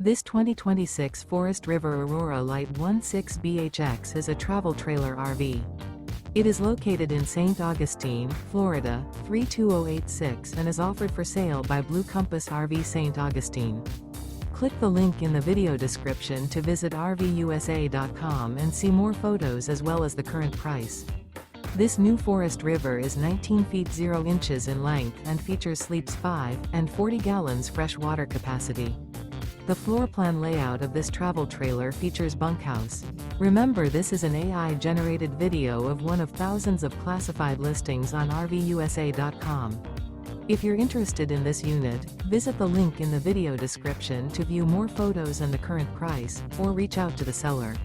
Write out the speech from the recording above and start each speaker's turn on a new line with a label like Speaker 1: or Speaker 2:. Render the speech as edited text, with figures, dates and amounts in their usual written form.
Speaker 1: This 2026 Forest River Aurora Light 16BHX is a travel trailer RV. It is located in St. Augustine, Florida, 32086 and is offered for sale by Blue Compass RV St. Augustine. Click the link in the video description to visit RVUSA.com and see more photos as well as the current price. This new Forest River is 19 feet 0 inches in length and features sleeps 5 and 40 gallons fresh water capacity. The floor plan layout of this travel trailer features bunkhouse. Remember, this is an AI-generated video of one of thousands of classified listings on RVUSA.com. If you're interested in this unit, visit the link in the video description to view more photos and the current price, or reach out to the seller.